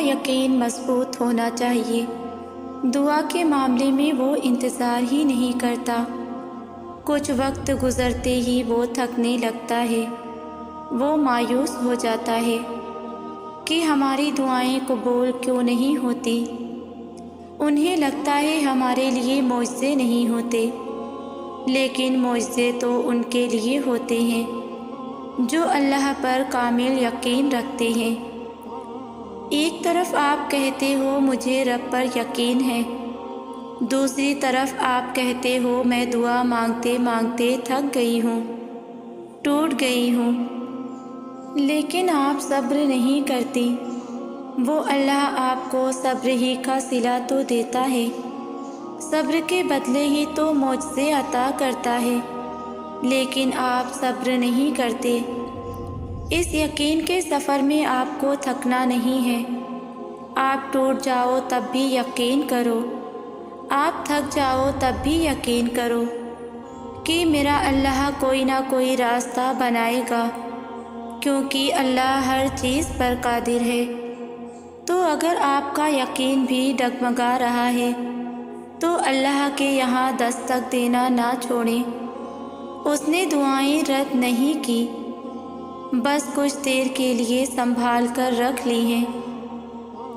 یقین مضبوط ہونا چاہیے۔ دعا کے معاملے میں وہ انتظار ہی نہیں کرتا، کچھ وقت گزرتے ہی وہ تھکنے لگتا ہے، وہ مایوس ہو جاتا ہے کہ ہماری دعائیں قبول کیوں نہیں ہوتی۔ انہیں لگتا ہے ہمارے لیے معجزے نہیں ہوتے، لیکن معجزے تو ان کے لیے ہوتے ہیں جو اللہ پر کامل یقین رکھتے ہیں۔ ایک طرف آپ کہتے ہو مجھے رب پر یقین ہے، دوسری طرف آپ کہتے ہو میں دعا مانگتے مانگتے تھک گئی ہوں، ٹوٹ گئی ہوں، لیکن آپ صبر نہیں کرتی۔ وہ اللہ آپ کو صبر ہی کا صلہ تو دیتا ہے، صبر کے بدلے ہی تو معجزے عطا کرتا ہے، لیکن آپ صبر نہیں کرتے۔ اس یقین کے سفر میں آپ کو تھکنا نہیں ہے۔ آپ ٹوٹ جاؤ تب بھی یقین کرو، آپ تھک جاؤ تب بھی یقین کرو کہ میرا اللہ کوئی نہ کوئی راستہ بنائے گا، کیونکہ اللہ ہر چیز پر قادر ہے۔ تو اگر آپ کا یقین بھی ڈگمگا رہا ہے تو اللہ کے یہاں دستک دینا نہ چھوڑیں۔ اس نے دعائیں رد نہیں کی، بس کچھ دیر کے لیے سنبھال کر رکھ لی ہیں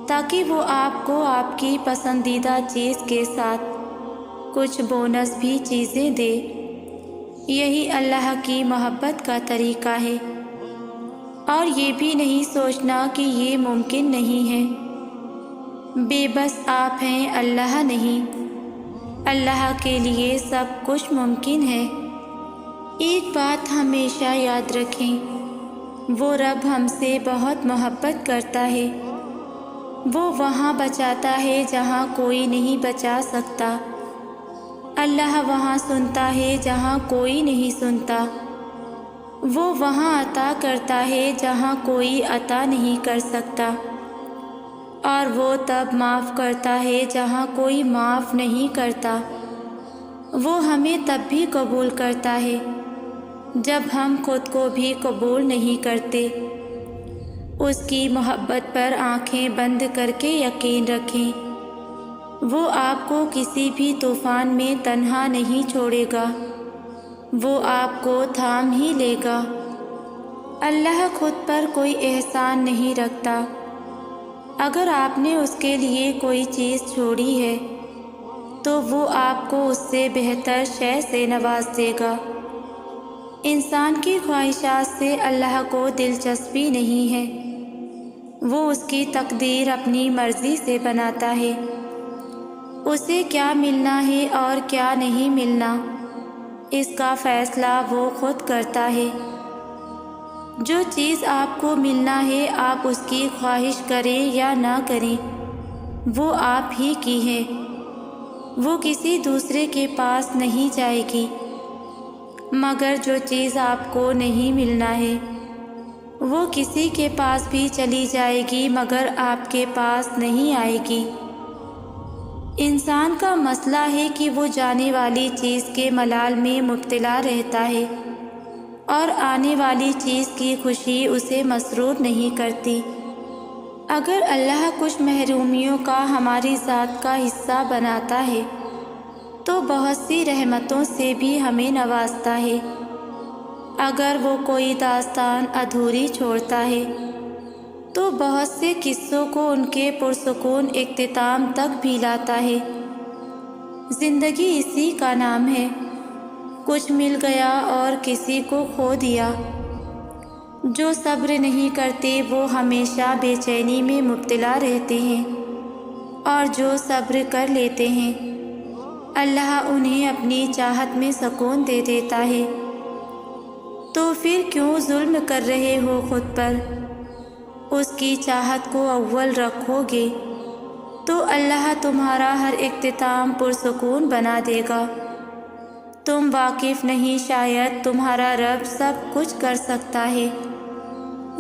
تاکہ وہ آپ کو آپ کی پسندیدہ چیز کے ساتھ کچھ بونس بھی چیزیں دے۔ یہی اللہ کی محبت کا طریقہ ہے، اور یہ بھی نہیں سوچنا کہ یہ ممکن نہیں ہے۔ بے بس آپ ہیں، اللہ نہیں۔ اللہ کے لیے سب کچھ ممکن ہے۔ ایک بات ہمیشہ یاد رکھیں، وہ رب ہم سے بہت محبت کرتا ہے۔ وہ وہاں بچاتا ہے جہاں کوئی نہیں بچا سکتا۔ اللہ وہاں سنتا ہے جہاں کوئی نہیں سنتا۔ وہ وہاں عطا کرتا ہے جہاں کوئی عطا نہیں کر سکتا، اور وہ تب معاف کرتا ہے جہاں کوئی معاف نہیں کرتا۔ وہ ہمیں تب بھی قبول کرتا ہے جب ہم خود کو بھی قبول نہیں کرتے۔ اس کی محبت پر آنکھیں بند کر کے یقین رکھیں، وہ آپ کو کسی بھی طوفان میں تنہا نہیں چھوڑے گا، وہ آپ کو تھام ہی لے گا۔ اللہ خود پر کوئی احسان نہیں رکھتا۔ اگر آپ نے اس کے لیے کوئی چیز چھوڑی ہے تو وہ آپ کو اس سے بہتر شے سے نواز دے گا۔ انسان کی خواہشات سے اللہ کو دلچسپی نہیں ہے، وہ اس کی تقدیر اپنی مرضی سے بناتا ہے۔ اسے کیا ملنا ہے اور کیا نہیں ملنا، اس کا فیصلہ وہ خود کرتا ہے۔ جو چیز آپ کو ملنا ہے آپ اس کی خواہش کریں یا نہ کریں، وہ آپ ہی کی ہے، وہ کسی دوسرے کے پاس نہیں جائے گی۔ مگر جو چیز آپ کو نہیں ملنا ہے وہ کسی کے پاس بھی چلی جائے گی مگر آپ کے پاس نہیں آئے گی۔ انسان کا مسئلہ ہے کہ وہ جانے والی چیز کے ملال میں مبتلا رہتا ہے، اور آنے والی چیز کی خوشی اسے مسرور نہیں کرتی۔ اگر اللہ کچھ محرومیوں کا ہماری ذات کا حصہ بناتا ہے تو بہت سی رحمتوں سے بھی ہمیں نوازتا ہے۔ اگر وہ کوئی داستان ادھوری چھوڑتا ہے تو بہت سے قصوں کو ان کے پرسکون اختتام تک بھی لاتا ہے۔ زندگی اسی کا نام ہے، کچھ مل گیا اور کسی کو کھو دیا۔ جو صبر نہیں کرتے وہ ہمیشہ بے چینی میں مبتلا رہتے ہیں، اور جو صبر کر لیتے ہیں اللہ انہیں اپنی چاہت میں سکون دے دیتا ہے۔ تو پھر کیوں ظلم کر رہے ہو خود پر؟ اس کی چاہت کو اول رکھو گے تو اللہ تمہارا ہر اختتام پرسکون بنا دے گا۔ تم واقف نہیں، شاید تمہارا رب سب کچھ کر سکتا ہے۔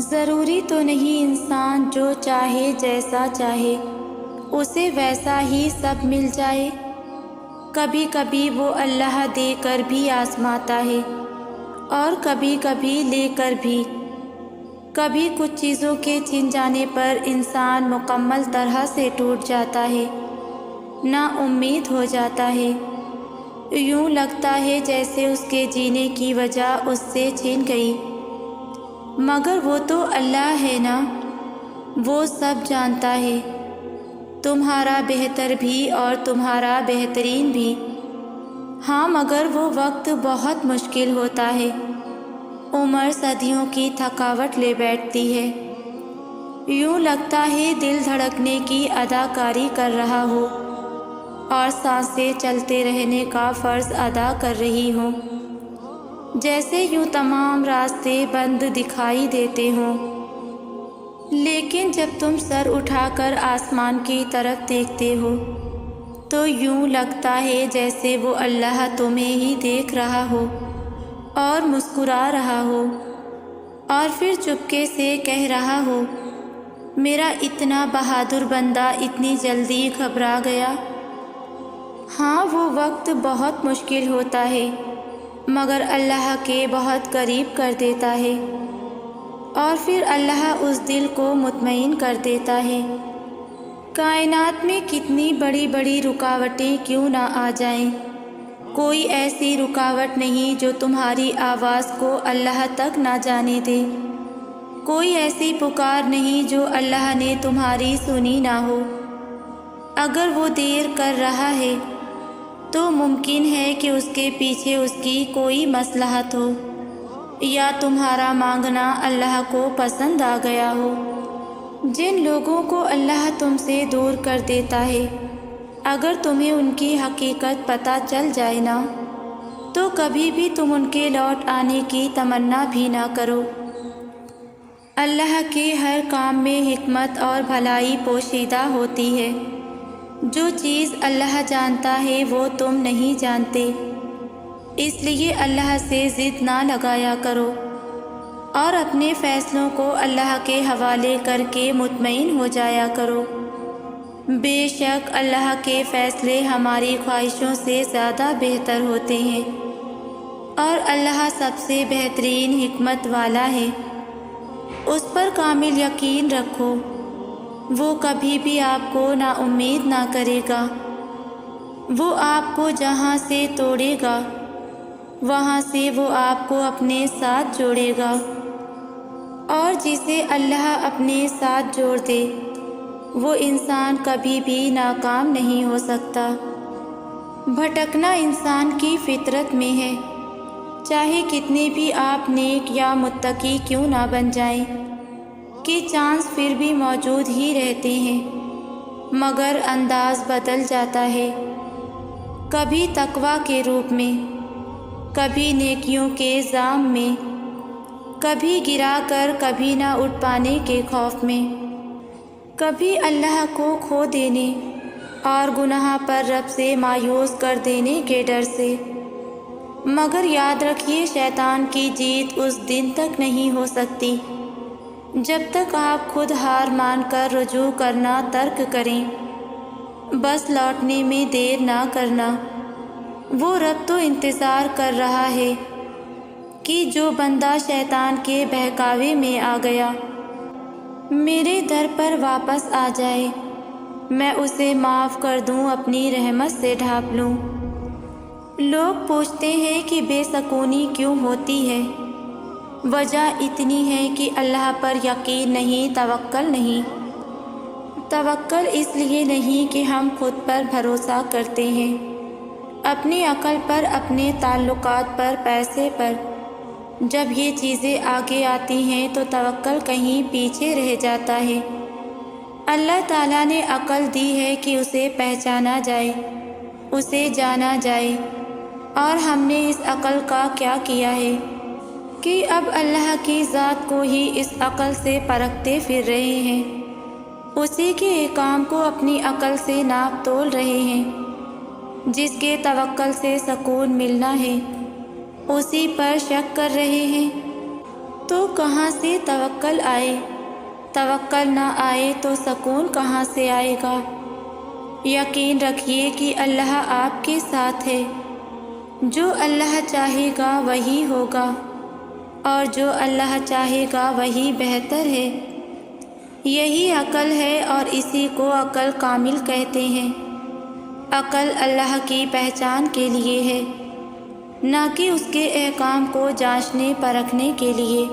ضروری تو نہیں انسان جو چاہے جیسا چاہے اسے ویسا ہی سب مل جائے۔ کبھی کبھی وہ اللہ دے کر بھی آزماتا ہے اور کبھی کبھی لے کر بھی۔ کبھی کچھ چیزوں کے چھن جانے پر انسان مکمل طرح سے ٹوٹ جاتا ہے، نا امید ہو جاتا ہے، یوں لگتا ہے جیسے اس کے جینے کی وجہ اس سے چھن گئی۔ مگر وہ تو اللہ ہے نا، وہ سب جانتا ہے، تمہارا بہتر بھی اور تمہارا بہترین بھی۔ ہاں مگر وہ وقت بہت مشکل ہوتا ہے، عمر صدیوں کی تھکاوٹ لے بیٹھتی ہے، یوں لگتا ہے دل دھڑکنے کی اداکاری کر رہا ہو اور سانسیں چلتے رہنے کا فرض ادا کر رہی ہوں، جیسے یوں تمام راستے بند دکھائی دیتے ہوں۔ لیکن جب تم سر اٹھا کر آسمان کی طرف دیکھتے ہو تو یوں لگتا ہے جیسے وہ اللہ تمہیں ہی دیکھ رہا ہو اور مسکرا رہا ہو، اور پھر چپکے سے کہہ رہا ہو، میرا اتنا بہادر بندہ اتنی جلدی گھبرا گیا۔ ہاں وہ وقت بہت مشکل ہوتا ہے، مگر اللہ کے بہت قریب کر دیتا ہے، اور پھر اللہ اس دل کو مطمئن کر دیتا ہے۔ کائنات میں کتنی بڑی بڑی رکاوٹیں کیوں نہ آ جائیں، کوئی ایسی رکاوٹ نہیں جو تمہاری آواز کو اللہ تک نہ جانے دے، کوئی ایسی پکار نہیں جو اللہ نے تمہاری سنی نہ ہو۔ اگر وہ دیر کر رہا ہے تو ممکن ہے کہ اس کے پیچھے اس کی کوئی مصلحت ہو، یا تمہارا مانگنا اللہ کو پسند آ گیا ہو۔ جن لوگوں کو اللہ تم سے دور کر دیتا ہے، اگر تمہیں ان کی حقیقت پتہ چل جائے نا تو کبھی بھی تم ان کے لوٹ آنے کی تمنا بھی نہ کرو۔ اللہ کے ہر کام میں حکمت اور بھلائی پوشیدہ ہوتی ہے، جو چیز اللہ جانتا ہے وہ تم نہیں جانتے، اس لیے اللہ سے ضد نہ لگایا کرو اور اپنے فیصلوں کو اللہ کے حوالے کر کے مطمئن ہو جایا کرو۔ بے شک اللہ کے فیصلے ہماری خواہشوں سے زیادہ بہتر ہوتے ہیں، اور اللہ سب سے بہترین حکمت والا ہے۔ اس پر کامل یقین رکھو، وہ کبھی بھی آپ کو نا امید نہ کرے گا۔ وہ آپ کو جہاں سے توڑے گا وہاں سے وہ آپ کو اپنے ساتھ جوڑے گا، اور جسے اللہ اپنے ساتھ جوڑ دے وہ انسان کبھی بھی ناکام نہیں ہو سکتا۔ بھٹکنا انسان کی فطرت میں ہے، چاہے کتنے بھی آپ نیک یا متقی کیوں نہ بن جائیں، کہ چانس پھر بھی موجود ہی رہتے ہیں، مگر انداز بدل جاتا ہے، کبھی تقویٰ کے روپ میں، کبھی نیکیوں کے زام میں، کبھی گرا کر کبھی نہ اٹھ پانے کے خوف میں، کبھی اللہ کو کھو دینے اور گناہ پر رب سے مایوس کر دینے کے ڈر سے۔ مگر یاد رکھیے شیطان کی جیت اس دن تک نہیں ہو سکتی جب تک آپ خود ہار مان کر رجوع کرنا ترک کریں، بس لوٹنے میں دیر نہ کرنا۔ وہ رب تو انتظار کر رہا ہے کہ جو بندہ شیطان کے بہکاوے میں آ گیا میرے در پر واپس آ جائے، میں اسے معاف کر دوں، اپنی رحمت سے ڈھانپ لوں۔ لوگ پوچھتے ہیں کہ بے سکونی کیوں ہوتی ہے؟ وجہ اتنی ہے کہ اللہ پر یقین نہیں، توکل نہیں۔ توکل اس لیے نہیں کہ ہم خود پر بھروسہ کرتے ہیں، اپنی عقل پر، اپنے تعلقات پر، پیسے پر۔ جب یہ چیزیں آگے آتی ہیں تو توکل کہیں پیچھے رہ جاتا ہے۔ اللہ تعالیٰ نے عقل دی ہے کہ اسے پہچانا جائے، اسے جانا جائے، اور ہم نے اس عقل کا کیا کیا ہے کہ اب اللہ کی ذات کو ہی اس عقل سے پرکھتے پھر رہے ہیں، اسی کے احکام کو اپنی عقل سے ناپ تول رہے ہیں۔ جس کے توکل سے سکون ملنا ہے اسی پر شک کر رہے ہیں، تو کہاں سے توکل آئے؟ توکل نہ آئے تو سکون کہاں سے آئے گا؟ یقین رکھیے کہ اللہ آپ کے ساتھ ہے، جو اللہ چاہے گا وہی ہوگا۔ اور جو اللہ چاہے گا وہی بہتر ہے۔ یہی عقل ہے اور اسی کو عقل کامل کہتے ہیں۔ عقل اللہ کی پہچان کے لیے ہے، نہ کہ اس کے احکام کو جانچنے پرکھنے کے لیے۔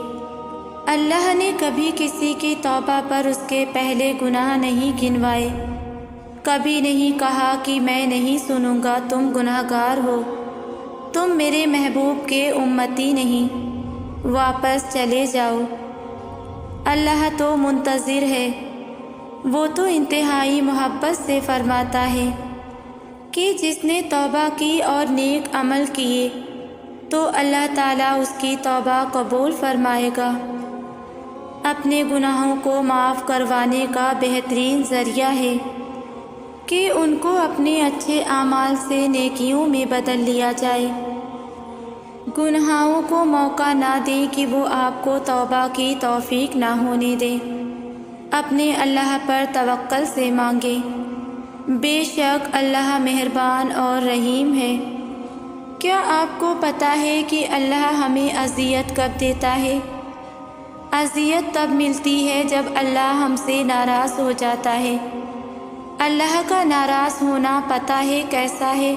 اللہ نے کبھی کسی کی توبہ پر اس کے پہلے گناہ نہیں گنوائے، کبھی نہیں کہا کہ میں نہیں سنوں گا، تم گناہگار ہو، تم میرے محبوب کے امتی نہیں، واپس چلے جاؤ۔ اللہ تو منتظر ہے، وہ تو انتہائی محبت سے فرماتا ہے کہ جس نے توبہ کی اور نیک عمل کیے تو اللہ تعالیٰ اس کی توبہ قبول فرمائے گا۔ اپنے گناہوں کو معاف کروانے کا بہترین ذریعہ ہے کہ ان کو اپنے اچھے اعمال سے نیکیوں میں بدل لیا جائے۔ گناہوں کو موقع نہ دیں کہ وہ آپ کو توبہ کی توفیق نہ ہونے دیں۔ اپنے اللہ پر توکل سے مانگیں، بے شک اللہ مہربان اور رحیم ہے۔ کیا آپ کو پتہ ہے کہ اللہ ہمیں اذیت کب دیتا ہے؟ اذیت تب ملتی ہے جب اللہ ہم سے ناراض ہو جاتا ہے۔ اللہ کا ناراض ہونا پتہ ہے کیسا ہے؟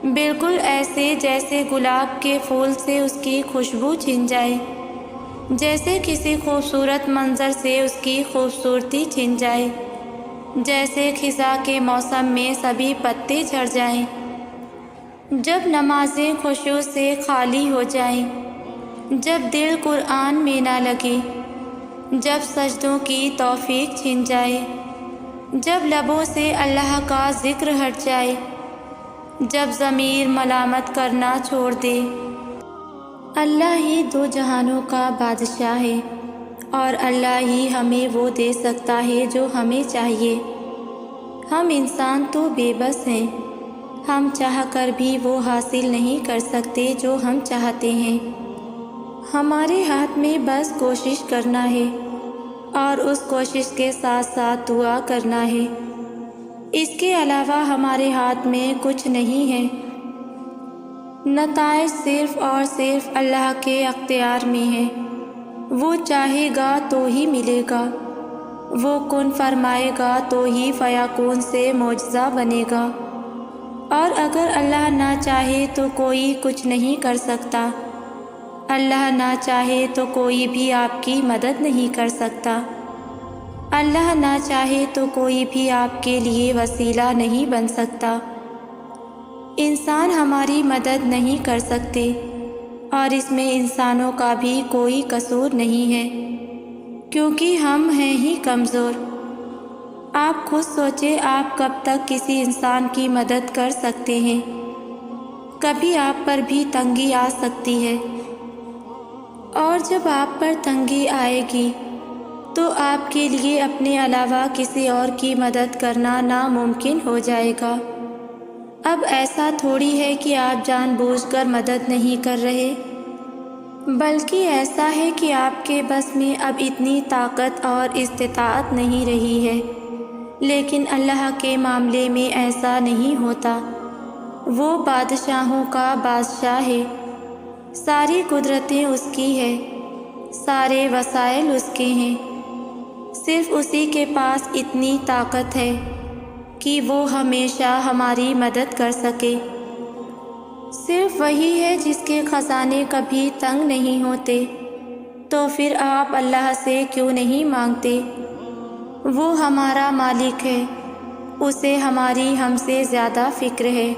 بالکل ایسے جیسے گلاب کے پھول سے اس کی خوشبو چھن جائے، جیسے کسی خوبصورت منظر سے اس کی خوبصورتی چھن جائے، جیسے خزاں کے موسم میں سبھی پتے جھڑ جائیں، جب نمازیں خشوع سے خالی ہو جائیں، جب دل قرآن میں نہ لگے، جب سجدوں کی توفیق چھن جائے، جب لبوں سے اللہ کا ذکر ہٹ جائے، جب ضمیر ملامت کرنا چھوڑ دے۔ اللہ ہی دو جہانوں کا بادشاہ ہے اور اللہ ہی ہمیں وہ دے سکتا ہے جو ہمیں چاہیے۔ ہم انسان تو بے بس ہیں، ہم چاہ کر بھی وہ حاصل نہیں کر سکتے جو ہم چاہتے ہیں۔ ہمارے ہاتھ میں بس کوشش کرنا ہے اور اس کوشش کے ساتھ ساتھ دعا کرنا ہے، اس کے علاوہ ہمارے ہاتھ میں کچھ نہیں ہے۔ نتائج صرف اور صرف اللہ کے اختیار میں ہے، وہ چاہے گا تو ہی ملے گا، وہ کن فرمائے گا تو ہی فیکون سے معجزہ بنے گا، اور اگر اللہ نہ چاہے تو کوئی کچھ نہیں کر سکتا۔ اللہ نہ چاہے تو کوئی بھی آپ کی مدد نہیں کر سکتا، اللہ نہ چاہے تو کوئی بھی آپ کے لیے وسیلہ نہیں بن سکتا۔ انسان ہماری مدد نہیں کر سکتے اور اس میں انسانوں کا بھی کوئی قصور نہیں ہے، کیونکہ ہم ہیں ہی کمزور۔ آپ خود سوچیں، آپ کب تک کسی انسان کی مدد کر سکتے ہیں؟ کبھی آپ پر بھی تنگی آ سکتی ہے، اور جب آپ پر تنگی آئے گی تو آپ کے لیے اپنے علاوہ کسی اور کی مدد کرنا ناممکن ہو جائے گا۔ اب ایسا تھوڑی ہے کہ آپ جان بوجھ کر مدد نہیں کر رہے، بلکہ ایسا ہے کہ آپ کے بس میں اب اتنی طاقت اور استطاعت نہیں رہی ہے۔ لیکن اللہ کے معاملے میں ایسا نہیں ہوتا، وہ بادشاہوں کا بادشاہ ہے، ساری قدرتیں اس کی ہے، سارے وسائل اس کے ہیں، صرف اسی کے پاس اتنی طاقت ہے کہ وہ ہمیشہ ہماری مدد کر سکے۔ صرف وہی ہے جس کے خزانے کبھی تنگ نہیں ہوتے، تو پھر آپ اللہ سے کیوں نہیں مانگتے؟ وہ ہمارا مالک ہے، اسے ہماری ہم سے زیادہ فکر ہے،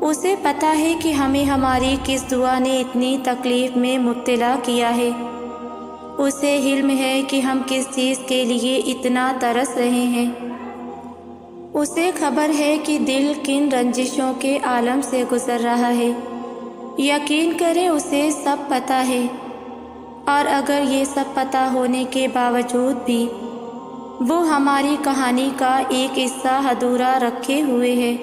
اسے پتہ ہے کہ ہمیں ہماری کس دعا نے اتنی تکلیف میں مبتلا کیا ہے، اسے علم ہے کہ ہم کس چیز کے لیے اتنا ترس رہے ہیں، اسے خبر ہے کہ دل کن رنجشوں کے عالم سے گزر رہا ہے۔ یقین کریں اسے سب پتہ ہے، اور اگر یہ سب پتہ ہونے کے باوجود بھی وہ ہماری کہانی کا ایک حصہ ادھورا رکھے ہوئے ہے،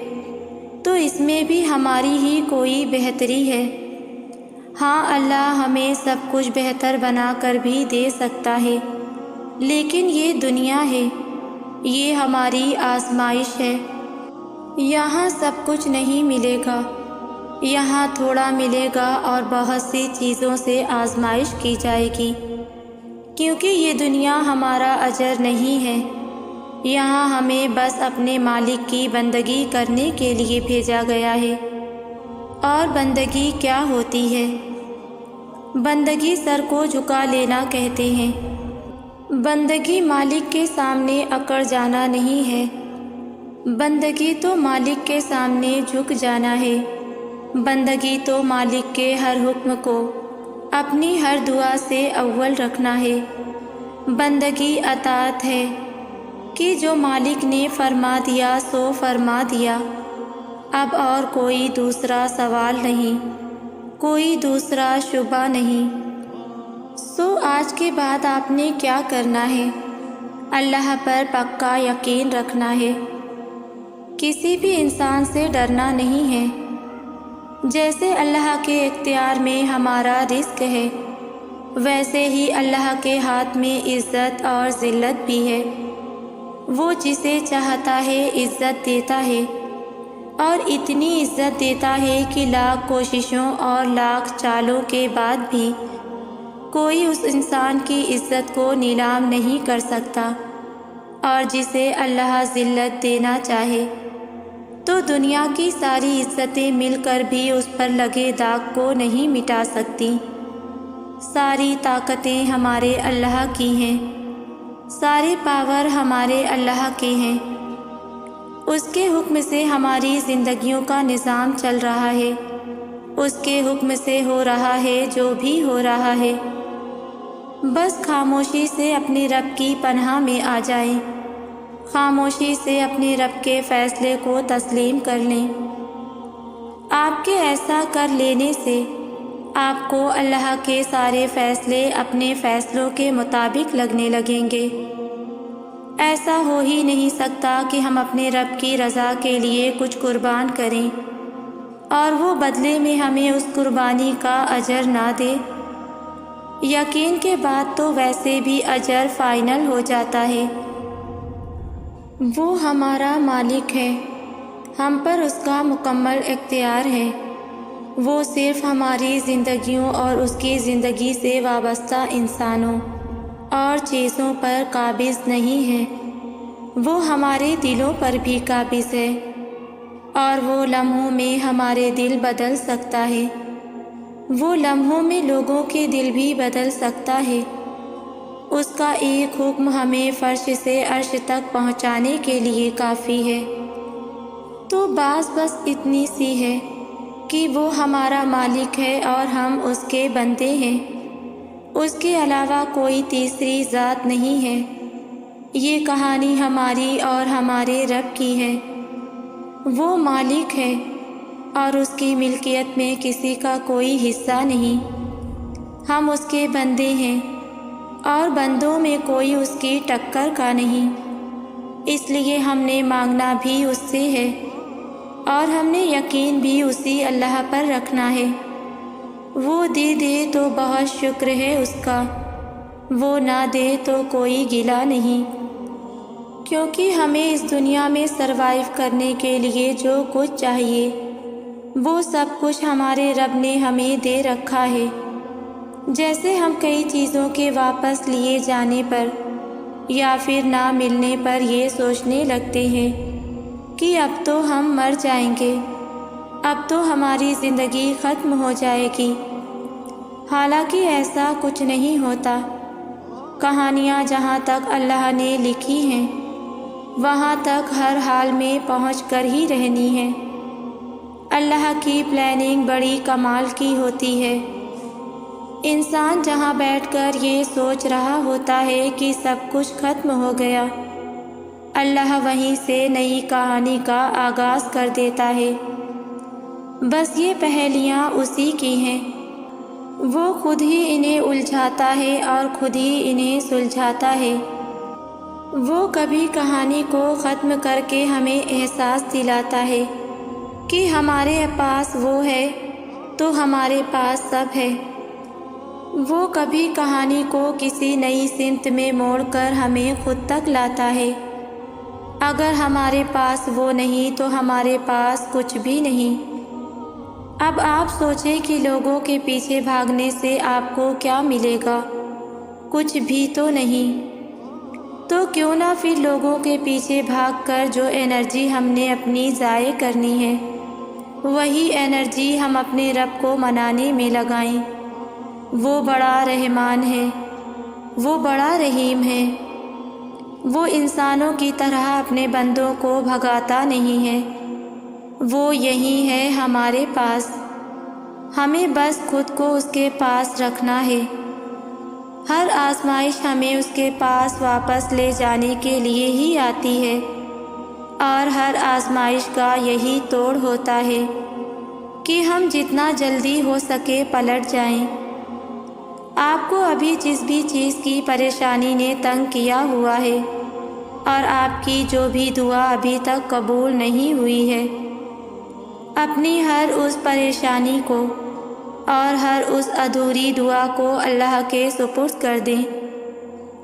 تو اس میں بھی ہماری ہی کوئی بہتری ہے۔ ہاں، اللہ ہمیں سب کچھ بہتر بنا کر بھی دے سکتا ہے، لیکن یہ دنیا ہے، یہ ہماری آزمائش ہے، یہاں سب کچھ نہیں ملے گا۔ یہاں تھوڑا ملے گا اور بہت سی چیزوں سے آزمائش کی جائے گی، کیونکہ یہ دنیا ہمارا اجر نہیں ہے۔ یہاں ہمیں بس اپنے مالک کی بندگی کرنے کے لیے بھیجا گیا ہے۔ اور بندگی کیا ہوتی ہے؟ بندگی سر کو جھکا لینا کہتے ہیں۔ بندگی مالک کے سامنے اکڑ جانا نہیں ہے، بندگی تو مالک کے سامنے جھک جانا ہے۔ بندگی تو مالک کے ہر حکم کو اپنی ہر دعا سے اول رکھنا ہے۔ بندگی اطاعت ہے کہ جو مالک نے فرما دیا سو فرما دیا، اب اور کوئی دوسرا سوال نہیں، کوئی دوسرا شبہ نہیں۔ سو آج کے بعد آپ نے کیا کرنا ہے؟ اللہ پر پکا یقین رکھنا ہے، کسی بھی انسان سے ڈرنا نہیں ہے۔ جیسے اللہ کے اختیار میں ہمارا رزق ہے، ویسے ہی اللہ کے ہاتھ میں عزت اور ذلت بھی ہے۔ وہ جسے چاہتا ہے عزت دیتا ہے، اور اتنی عزت دیتا ہے کہ لاکھ کوششوں اور لاکھ چالوں کے بعد بھی کوئی اس انسان کی عزت کو نیلام نہیں کر سکتا۔ اور جسے اللہ ذلت دینا چاہے تو دنیا کی ساری عزتیں مل کر بھی اس پر لگے داغ کو نہیں مٹا سکتی۔ ساری طاقتیں ہمارے اللہ کی ہیں، سارے پاور ہمارے اللہ کے ہیں۔ اس کے حکم سے ہماری زندگیوں کا نظام چل رہا ہے، اس کے حکم سے ہو رہا ہے جو بھی ہو رہا ہے۔ بس خاموشی سے اپنے رب کی پناہ میں آ جائیں، خاموشی سے اپنے رب کے فیصلے کو تسلیم کر لیں۔ آپ کے ایسا کر لینے سے آپ کو اللہ کے سارے فیصلے اپنے فیصلوں کے مطابق لگنے لگیں گے۔ ایسا ہو ہی نہیں سکتا کہ ہم اپنے رب کی رضا کے لیے کچھ قربان کریں اور وہ بدلے میں ہمیں اس قربانی کا اجر نہ دے۔ یقین کے بعد تو ویسے بھی اجر فائنل ہو جاتا ہے۔ وہ ہمارا مالک ہے، ہم پر اس کا مکمل اختیار ہے۔ وہ صرف ہماری زندگیوں اور اس کی زندگی سے وابستہ انسانوں اور چیزوں پر قابض نہیں ہے، وہ ہمارے دلوں پر بھی قابض ہے، اور وہ لمحوں میں ہمارے دل بدل سکتا ہے، وہ لمحوں میں لوگوں کے دل بھی بدل سکتا ہے۔ اس کا ایک حکم ہمیں فرش سے عرش تک پہنچانے کے لیے کافی ہے۔ تو بس اتنی سی ہے کہ وہ ہمارا مالک ہے اور ہم اس کے بندے ہیں، اس کے علاوہ کوئی تیسری ذات نہیں ہے۔ یہ کہانی ہماری اور ہمارے رب کی ہے۔ وہ مالک ہے اور اس کی ملکیت میں کسی کا کوئی حصہ نہیں۔ ہم اس کے بندے ہیں اور بندوں میں کوئی اس کی ٹکر کا نہیں، اس لیے ہم نے مانگنا بھی اس سے ہے اور ہم نے یقین بھی اسی اللہ پر رکھنا ہے۔ وہ دے تو بہت شکر ہے اس کا، وہ نہ دے تو کوئی گلہ نہیں، کیونکہ ہمیں اس دنیا میں سروائیو کرنے کے لیے جو کچھ چاہیے وہ سب کچھ ہمارے رب نے ہمیں دے رکھا ہے۔ جیسے ہم کئی چیزوں کے واپس لیے جانے پر یا پھر نہ ملنے پر یہ سوچنے لگتے ہیں کہ اب تو ہم مر جائیں گے، اب تو ہماری زندگی ختم ہو جائے گی، حالانکہ ایسا کچھ نہیں ہوتا۔ کہانیاں جہاں تک اللہ نے لکھی ہیں وہاں تک ہر حال میں پہنچ کر ہی رہنی ہے۔ اللہ کی پلاننگ بڑی کمال کی ہوتی ہے۔ انسان جہاں بیٹھ کر یہ سوچ رہا ہوتا ہے کہ سب کچھ ختم ہو گیا، اللہ وہیں سے نئی کہانی کا آغاز کر دیتا ہے۔ بس یہ پہیلیاں اسی کی ہیں، وہ خود ہی انہیں الجھاتا ہے اور خود ہی انہیں سلجھاتا ہے۔ وہ کبھی کہانی کو ختم کر کے ہمیں احساس دلاتا ہے کہ ہمارے پاس وہ ہے تو ہمارے پاس سب ہے۔ وہ کبھی کہانی کو کسی نئی سمت میں موڑ کر ہمیں خود تک لاتا ہے۔ اگر ہمارے پاس وہ نہیں تو ہمارے پاس کچھ بھی نہیں۔ اب آپ سوچیں کہ لوگوں کے پیچھے بھاگنے سے آپ کو کیا ملے گا؟ کچھ بھی تو نہیں۔ تو کیوں نہ پھر لوگوں کے پیچھے بھاگ کر جو انرجی ہم نے اپنی ضائع کرنی ہے، وہی انرجی ہم اپنے رب کو منانے میں لگائیں۔ وہ بڑا رحمان ہے، وہ بڑا رحیم ہے۔ وہ انسانوں کی طرح اپنے بندوں کو بھگاتا نہیں ہے۔ وہ یہی ہے ہمارے پاس، ہمیں بس خود کو اس کے پاس رکھنا ہے۔ ہر آزمائش ہمیں اس کے پاس واپس لے جانے کے لیے ہی آتی ہے، اور ہر آزمائش کا یہی توڑ ہوتا ہے کہ ہم جتنا جلدی ہو سکے پلٹ جائیں۔ آپ کو ابھی جس بھی چیز کی پریشانی نے تنگ کیا ہوا ہے، اور آپ کی جو بھی دعا ابھی تک قبول نہیں ہوئی ہے، اپنی ہر اس پریشانی کو اور ہر اس ادھوری دعا کو اللہ کے سپرد کر دیں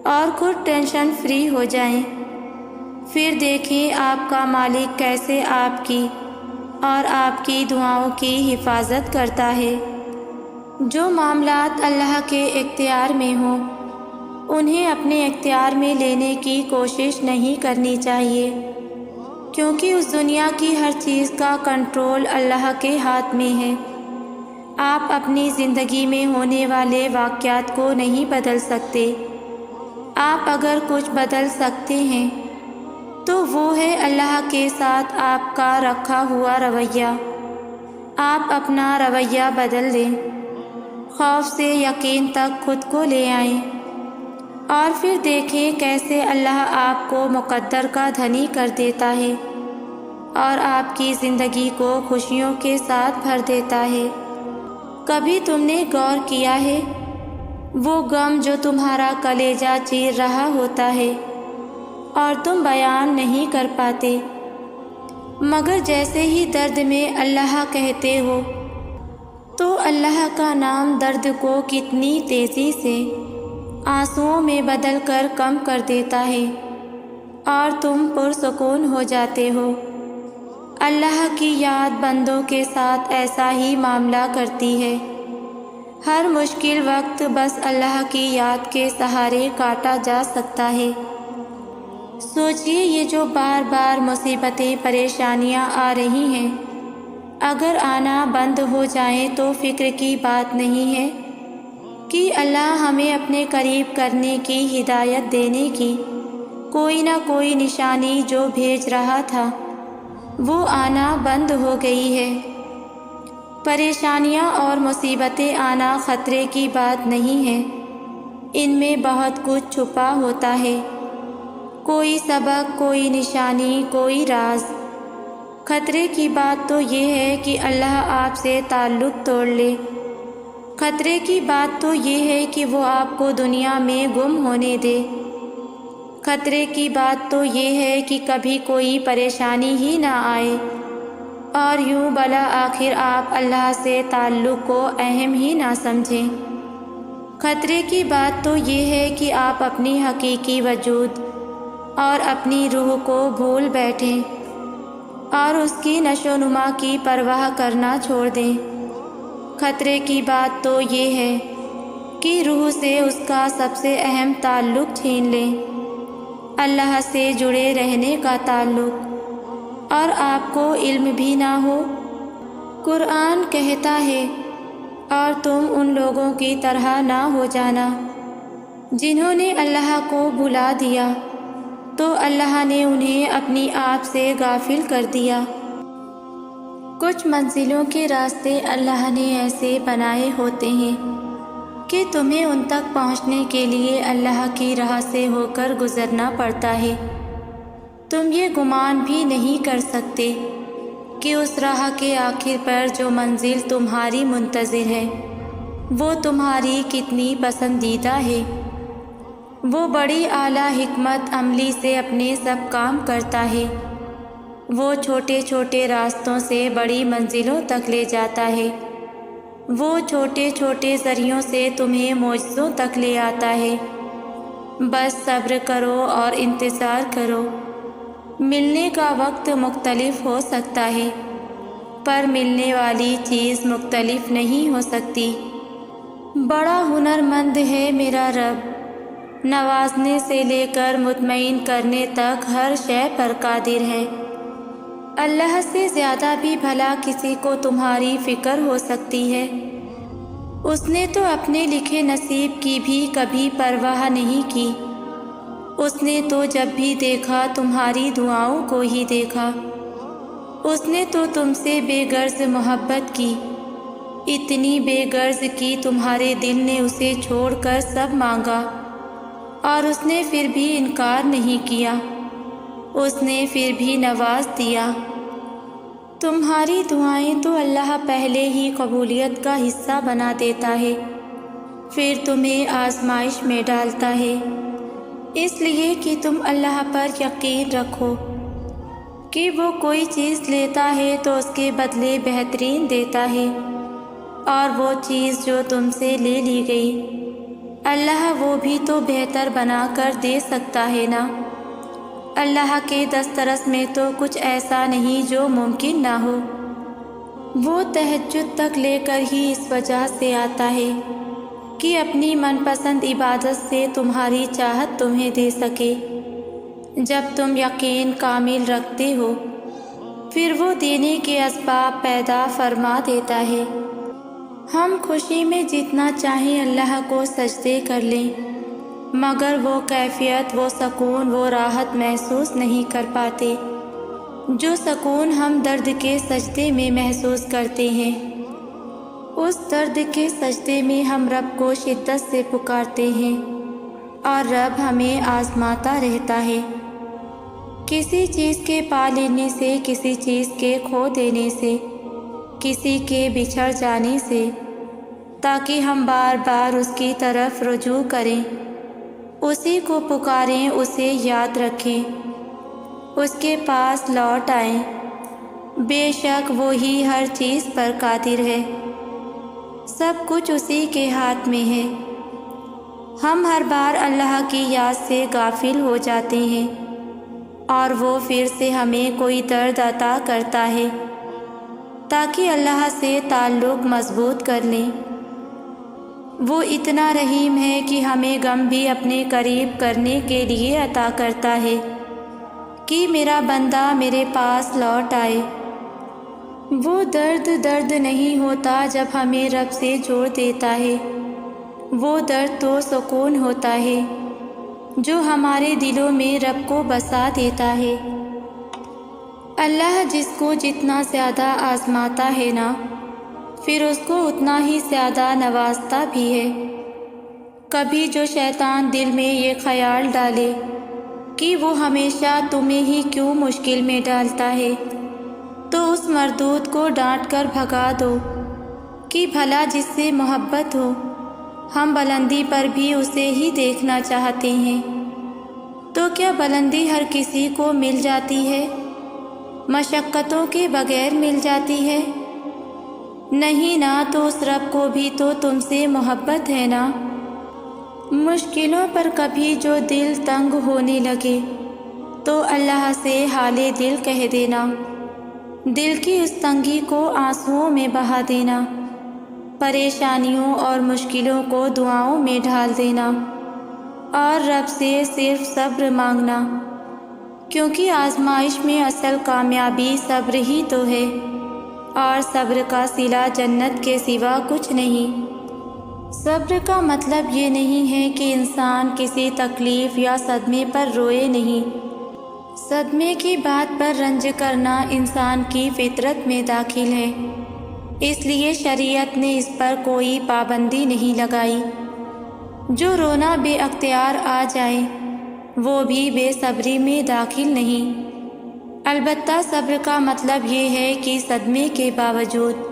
اور خود ٹینشن فری ہو جائیں۔ پھر دیکھیں آپ کا مالک کیسے آپ کی اور آپ کی دعاؤں کی حفاظت کرتا ہے۔ جو معاملات اللہ کے اختیار میں ہوں، انہیں اپنے اختیار میں لینے کی کوشش نہیں کرنی چاہیے، کیونکہ اس دنیا کی ہر چیز کا کنٹرول اللہ کے ہاتھ میں ہے۔ آپ اپنی زندگی میں ہونے والے واقعات کو نہیں بدل سکتے۔ آپ اگر کچھ بدل سکتے ہیں تو وہ ہے اللہ کے ساتھ آپ کا رکھا ہوا رویہ۔ آپ اپنا رویہ بدل دیں، خوف سے یقین تک خود کو لے آئیں، اور پھر دیکھیں کیسے اللہ آپ کو مقدر کا دھنی کر دیتا ہے اور آپ کی زندگی کو خوشیوں کے ساتھ بھر دیتا ہے۔ کبھی تم نے غور کیا ہے وہ غم جو تمہارا کلیجہ چیر رہا ہوتا ہے اور تم بیان نہیں کر پاتے، مگر جیسے ہی درد میں اللہ کہتے ہو تو اللہ کا نام درد کو کتنی تیزی سے آنسوؤں میں بدل کر کم کر دیتا ہے اور تم پرسکون ہو جاتے ہو۔ اللہ کی یاد بندوں کے ساتھ ایسا ہی معاملہ کرتی ہے۔ ہر مشکل وقت بس اللہ کی یاد کے سہارے کاٹا جا سکتا ہے۔ سوچئے یہ جو بار بار مصیبتیں پریشانیاں آ رہی ہیں، اگر آنا بند ہو جائیں تو فکر کی بات نہیں ہے کہ اللہ ہمیں اپنے قریب کرنے کی ہدایت دینے کی کوئی نہ کوئی نشانی جو بھیج رہا تھا وہ آنا بند ہو گئی ہے۔ پریشانیاں اور مصیبتیں آنا خطرے کی بات نہیں ہے، ان میں بہت کچھ چھپا ہوتا ہے، کوئی سبق، کوئی نشانی، کوئی راز۔ خطرے کی بات تو یہ ہے کہ اللہ آپ سے تعلق توڑ لے۔ خطرے کی بات تو یہ ہے کہ وہ آپ کو دنیا میں گم ہونے دے۔ خطرے کی بات تو یہ ہے کہ کبھی کوئی پریشانی ہی نہ آئے اور یوں بلا آخر آپ اللہ سے تعلق کو اہم ہی نہ سمجھیں۔ خطرے کی بات تو یہ ہے کہ آپ اپنی حقیقی وجود اور اپنی روح کو بھول بیٹھیں اور اس کی نشو و نما کی پرواہ کرنا چھوڑ دیں۔ خطرے کی بات تو یہ ہے کہ روح سے اس کا سب سے اہم تعلق چھین لیں، اللہ سے جڑے رہنے کا تعلق، اور آپ کو علم بھی نہ ہو۔ قرآن کہتا ہے، اور تم ان لوگوں کی طرح نہ ہو جانا جنہوں نے اللہ کو بھلا دیا تو اللہ نے انہیں اپنی آپ سے غافل کر دیا۔ کچھ منزلوں کے راستے اللہ نے ایسے بنائے ہوتے ہیں کہ تمہیں ان تک پہنچنے کے لیے اللہ کی راہ سے ہو کر گزرنا پڑتا ہے۔ تم یہ گمان بھی نہیں کر سکتے کہ اس راہ کے آخر پر جو منزل تمہاری منتظر ہے وہ تمہاری کتنی پسندیدہ ہے۔ وہ بڑی اعلیٰ حکمت عملی سے اپنے سب کام کرتا ہے۔ وہ چھوٹے چھوٹے راستوں سے بڑی منزلوں تک لے جاتا ہے۔ وہ چھوٹے چھوٹے ذریعوں سے تمہیں معجزوں تک لے آتا ہے۔ بس صبر کرو اور انتظار کرو، ملنے کا وقت مختلف ہو سکتا ہے پر ملنے والی چیز مختلف نہیں ہو سکتی۔ بڑا ہنرمند ہے میرا رب، نوازنے سے لے کر مطمئن کرنے تک ہر شے پر قادر ہے۔ اللہ سے زیادہ بھی بھلا کسی کو تمہاری فکر ہو سکتی ہے؟ اس نے تو اپنے لکھے نصیب کی بھی کبھی پرواہ نہیں کی۔ اس نے تو جب بھی دیکھا تمہاری دعاؤں کو ہی دیکھا۔ اس نے تو تم سے بے غرض محبت کی، اتنی بے غرض کی تمہارے دل نے اسے چھوڑ کر سب مانگا، اور اس نے پھر بھی انکار نہیں کیا، اس نے پھر بھی نواز دیا۔ تمہاری دعائیں تو اللہ پہلے ہی قبولیت کا حصہ بنا دیتا ہے، پھر تمہیں آزمائش میں ڈالتا ہے، اس لیے کہ تم اللہ پر یقین رکھو کہ وہ کوئی چیز لیتا ہے تو اس کے بدلے بہترین دیتا ہے، اور وہ چیز جو تم سے لے لی گئی اللہ وہ بھی تو بہتر بنا کر دے سکتا ہے نا۔ اللہ کے دسترس میں تو کچھ ایسا نہیں جو ممکن نہ ہو۔ وہ تہجد تک لے کر ہی اس وجہ سے آتا ہے کہ اپنی من پسند عبادت سے تمہاری چاہت تمہیں دے سکے۔ جب تم یقین کامل رکھتے ہو پھر وہ دینے کے اسباب پیدا فرما دیتا ہے۔ ہم خوشی میں جتنا چاہیں اللہ کو سجدے کر لیں، مگر وہ کیفیت، وہ سکون، وہ راحت محسوس نہیں کر پاتے جو سکون ہم درد کے سجدے میں محسوس کرتے ہیں۔ اس درد کے سجدے میں ہم رب کو شدت سے پکارتے ہیں، اور رب ہمیں آزماتا رہتا ہے، کسی چیز کے پا لینے سے، کسی چیز کے کھو دینے سے، کسی کے بچھڑ جانے سے، تاکہ ہم بار بار اس کی طرف رجوع کریں، اسی کو پکاریں، اسے یاد رکھیں، اس کے پاس لوٹ آئیں۔ بے شک وہی ہر چیز پر قادر ہے، سب کچھ اسی کے ہاتھ میں ہے۔ ہم ہر بار اللہ کی یاد سے غافل ہو جاتے ہیں، اور وہ پھر سے ہمیں کوئی درد عطا کرتا ہے تاکہ اللہ سے تعلق مضبوط کر لیں۔ وہ اتنا رحیم ہے کہ ہمیں غم بھی اپنے قریب کرنے کے لیے عطا کرتا ہے کہ میرا بندہ میرے پاس لوٹ آئے۔ وہ درد نہیں ہوتا جب ہمیں رب سے جوڑ دیتا ہے، وہ درد تو سکون ہوتا ہے جو ہمارے دلوں میں رب کو بسا دیتا ہے۔ اللہ جس کو جتنا زیادہ آزماتا ہے نا، پھر اس کو اتنا ہی زیادہ نوازتا بھی ہے۔ کبھی جو شیطان دل میں یہ خیال ڈالے کہ وہ ہمیشہ تمہیں ہی کیوں مشکل میں ڈالتا ہے، تو اس مردود کو ڈانٹ کر بھگا دو کہ بھلا جس سے محبت ہو، ہم بلندی پر بھی اسے ہی دیکھنا چاہتے ہیں۔ تو کیا بلندی ہر کسی کو مل جاتی ہے؟ مشقتوں کے بغیر مل جاتی ہے؟ نہیں نا، تو اس رب کو بھی تو تم سے محبت ہے نا۔ مشکلوں پر کبھی جو دل تنگ ہونے لگے تو اللہ سے حال دل کہہ دینا، دل کی اس تنگی کو آنسوؤں میں بہا دینا، پریشانیوں اور مشکلوں کو دعاؤں میں ڈھال دینا، اور رب سے صرف صبر مانگنا، کیونکہ آزمائش میں اصل کامیابی صبر ہی تو ہے، اور صبر کا صلہ جنت کے سوا کچھ نہیں۔ صبر کا مطلب یہ نہیں ہے کہ انسان کسی تکلیف یا صدمے پر روئے نہیں۔ صدمے کی بات پر رنج کرنا انسان کی فطرت میں داخل ہے، اس لیے شریعت نے اس پر کوئی پابندی نہیں لگائی۔ جو رونا بے اختیار آ جائے وہ بھی بے صبری میں داخل نہیں۔ البتہ صبر کا مطلب یہ ہے کہ صدمے کے باوجود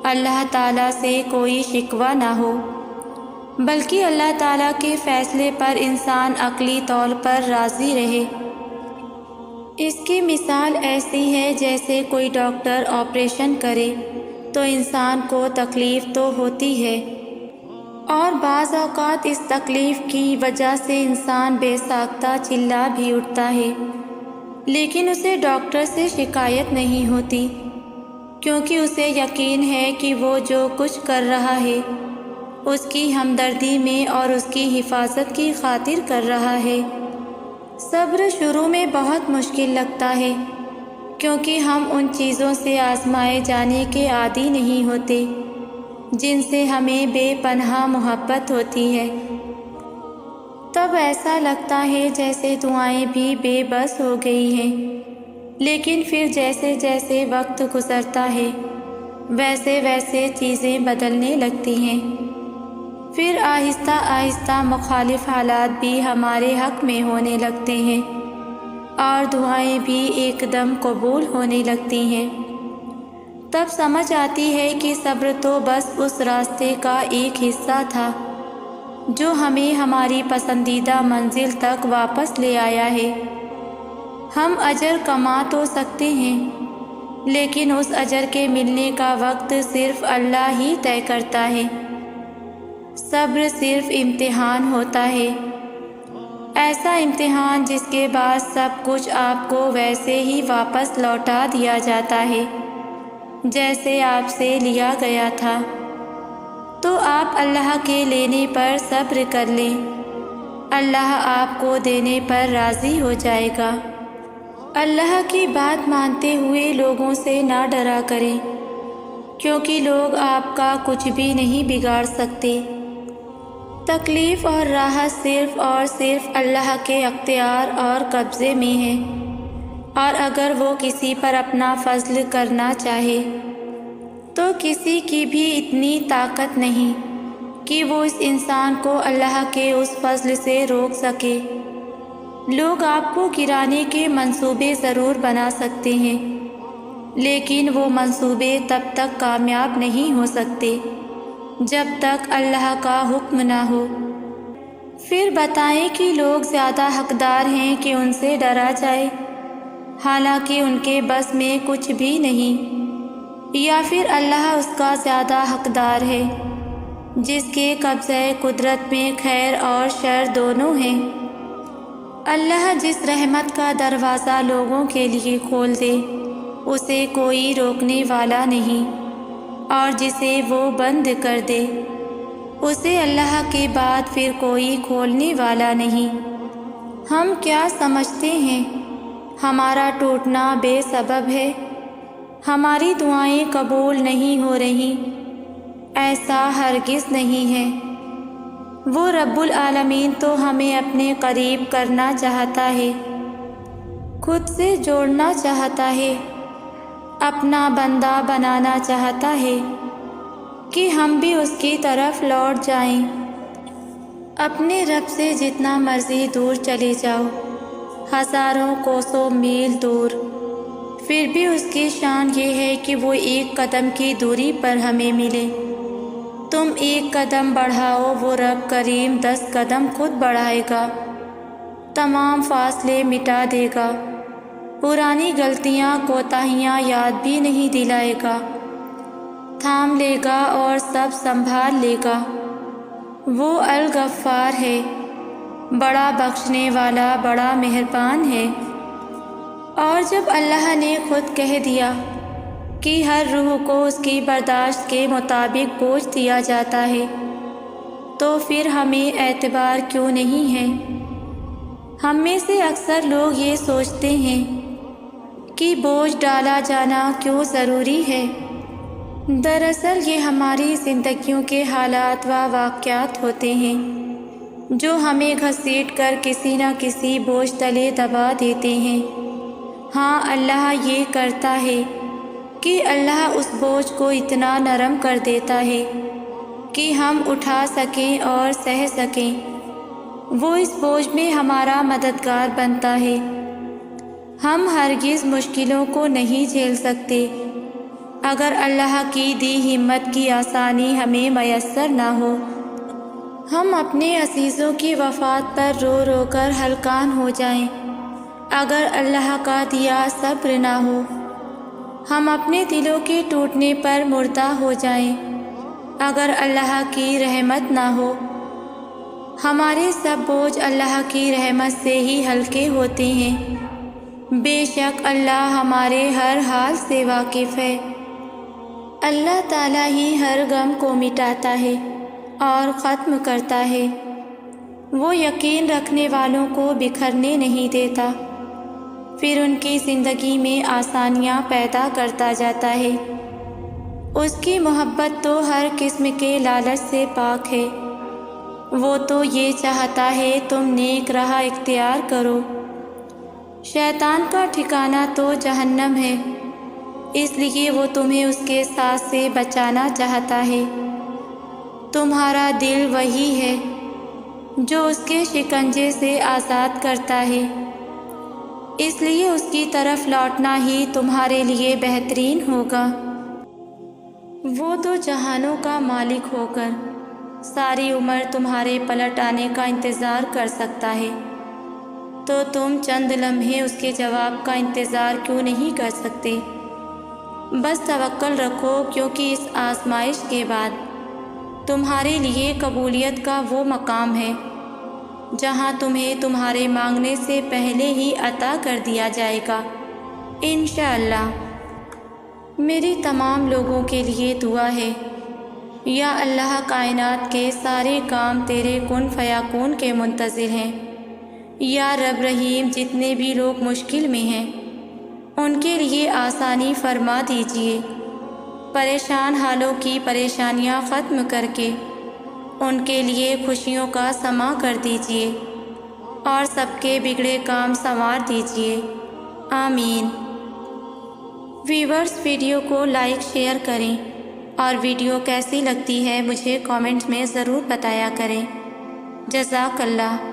اللہ تعالیٰ سے کوئی شکوہ نہ ہو، بلکہ اللہ تعالیٰ کے فیصلے پر انسان عقلی طور پر راضی رہے۔ اس کی مثال ایسی ہے جیسے کوئی ڈاکٹر آپریشن کرے تو انسان کو تکلیف تو ہوتی ہے، اور بعض اوقات اس تکلیف کی وجہ سے انسان بے ساختہ چلا بھی اٹھتا ہے، لیکن اسے ڈاکٹر سے شکایت نہیں ہوتی۔ کیونکہ اسے یقین ہے کہ وہ جو کچھ کر رہا ہے اس کی ہمدردی میں اور اس کی حفاظت کی خاطر کر رہا ہے۔ صبر شروع میں بہت مشکل لگتا ہے کیونکہ ہم ان چیزوں سے آزمائے جانے کے عادی نہیں ہوتے جن سے ہمیں بے پناہ محبت ہوتی ہے۔ تب ایسا لگتا ہے جیسے دعائیں بھی بے بس ہو گئی ہیں، لیکن پھر جیسے جیسے وقت گزرتا ہے ویسے ویسے چیزیں بدلنے لگتی ہیں۔ پھر آہستہ آہستہ مخالف حالات بھی ہمارے حق میں ہونے لگتے ہیں اور دعائیں بھی ایک دم قبول ہونے لگتی ہیں۔ تب سمجھ آتی ہے کہ صبر تو بس اس راستے کا ایک حصہ تھا جو ہمیں ہماری پسندیدہ منزل تک واپس لے آیا ہے۔ ہم اجر کما تو سکتے ہیں، لیکن اس اجر کے ملنے کا وقت صرف اللہ ہی طے کرتا ہے۔ صبر صرف امتحان ہوتا ہے، ایسا امتحان جس کے بعد سب کچھ آپ کو ویسے ہی واپس لوٹا دیا جاتا ہے جیسے آپ سے لیا گیا تھا۔ تو آپ اللہ کے لینے پر صبر کر لیں، اللہ آپ کو دینے پر راضی ہو جائے گا۔ اللہ کی بات مانتے ہوئے لوگوں سے نہ ڈرا کریں، کیونکہ لوگ آپ کا کچھ بھی نہیں بگاڑ سکتے۔ تکلیف اور راحت صرف اور صرف اللہ کے اختیار اور قبضے میں ہے، اور اگر وہ کسی پر اپنا فضل کرنا چاہے تو کسی کی بھی اتنی طاقت نہیں کہ وہ اس انسان کو اللہ کے اس فضل سے روک سکے۔ لوگ آپ کو گرانے کے منصوبے ضرور بنا سکتے ہیں، لیکن وہ منصوبے تب تک کامیاب نہیں ہو سکتے جب تک اللہ کا حکم نہ ہو۔ پھر بتائیں کہ لوگ زیادہ حقدار ہیں کہ ان سے ڈرا جائے، حالانکہ ان کے بس میں کچھ بھی نہیں، یا پھر اللہ اس کا زیادہ حقدار ہے جس کے قبضہ قدرت میں خیر اور شر دونوں ہیں۔ اللہ جس رحمت کا دروازہ لوگوں کے لیے کھول دے اسے کوئی روکنے والا نہیں، اور جسے وہ بند کر دے اسے اللہ کے بعد پھر کوئی کھولنے والا نہیں۔ ہم کیا سمجھتے ہیں ہمارا ٹوٹنا بے سبب ہے، ہماری دعائیں قبول نہیں ہو رہی؟ ایسا ہرگز نہیں ہے۔ وہ رب العالمین تو ہمیں اپنے قریب کرنا چاہتا ہے، خود سے جوڑنا چاہتا ہے، اپنا بندہ بنانا چاہتا ہے کہ ہم بھی اس کی طرف لوٹ جائیں۔ اپنے رب سے جتنا مرضی دور چلے جاؤ، ہزاروں کوسوں میل دور، پھر بھی اس کی شان یہ ہے کہ وہ ایک قدم کی دوری پر ہمیں ملے۔ تم ایک قدم بڑھاؤ، وہ رب کریم 10 قدم خود بڑھائے گا، تمام فاصلے مٹا دے گا، پرانی غلطیاں کوتاہیاں یاد بھی نہیں دلائے گا، تھام لے گا اور سب سنبھال لے گا۔ وہ الغفار ہے، بڑا بخشنے والا، بڑا مہربان ہے۔ اور جب اللہ نے خود کہہ دیا کہ ہر روح کو اس کی برداشت کے مطابق بوجھ دیا جاتا ہے، تو پھر ہمیں اعتبار کیوں نہیں ہے؟ ہم میں سے اکثر لوگ یہ سوچتے ہیں کہ بوجھ ڈالا جانا کیوں ضروری ہے۔ دراصل یہ ہماری زندگیوں کے حالات و واقعات ہوتے ہیں جو ہمیں گھسیٹ کر کسی نہ کسی بوجھ تلے دبا دیتے ہیں۔ ہاں، اللہ یہ کرتا ہے کہ اللہ اس بوجھ کو اتنا نرم کر دیتا ہے کہ ہم اٹھا سکیں اور سہ سکیں۔ وہ اس بوجھ میں ہمارا مددگار بنتا ہے۔ ہم ہرگز مشکلوں کو نہیں جھیل سکتے اگر اللہ کی دی ہمت کی آسانی ہمیں میسر نہ ہو۔ ہم اپنے عزیزوں کی وفات پر رو رو کر ہلکان ہو جائیں اگر اللہ کا دیا صبر نہ ہو۔ ہم اپنے دلوں کے ٹوٹنے پر مردہ ہو جائیں اگر اللہ کی رحمت نہ ہو۔ ہمارے سب بوجھ اللہ کی رحمت سے ہی ہلکے ہوتے ہیں۔ بے شک اللہ ہمارے ہر حال سے واقف ہے۔ اللہ تعالیٰ ہی ہر غم کو مٹاتا ہے اور ختم کرتا ہے۔ وہ یقین رکھنے والوں کو بکھرنے نہیں دیتا، پھر ان کی زندگی میں آسانیاں پیدا کرتا جاتا ہے۔ اس کی محبت تو ہر قسم کے لالچ سے پاک ہے۔ وہ تو یہ چاہتا ہے تم نیک راہ اختیار کرو۔ شیطان کا ٹھکانہ تو جہنم ہے، اس لیے وہ تمہیں اس کے ساتھ سے بچانا چاہتا ہے۔ تمہارا دل وہی ہے جو اس کے شکنجے سے آزاد کرتا ہے، اس لیے اس کی طرف لوٹنا ہی تمہارے لیے بہترین ہوگا۔ وہ تو جہانوں کا مالک ہو کر ساری عمر تمہارے پلٹ آنے کا انتظار کر سکتا ہے، تو تم چند لمحے اس کے جواب کا انتظار کیوں نہیں کر سکتے؟ بس توکل رکھو، کیونکہ اس آزمائش کے بعد تمہارے لیے قبولیت کا وہ مقام ہے جہاں تمہیں تمہارے مانگنے سے پہلے ہی عطا کر دیا جائے گا انشاءاللہ۔ میری تمام لوگوں کے لیے دعا ہے، یا اللہ کائنات کے سارے کام تیرے کن فیکون کے منتظر ہیں۔ یا رب رحیم، جتنے بھی لوگ مشکل میں ہیں ان کے لیے آسانی فرما دیجیے، پریشان حالوں کی پریشانیاں ختم کر کے ان کے لیے خوشیوں کا سما کر دیجیے، اور سب کے بگڑے کام سنوار دیجیے، آمین۔ ویورز، ویڈیو کو لائک شیئر کریں، اور ویڈیو کیسی لگتی ہے مجھے کامنٹ میں ضرور بتایا کریں۔ جزاک اللہ۔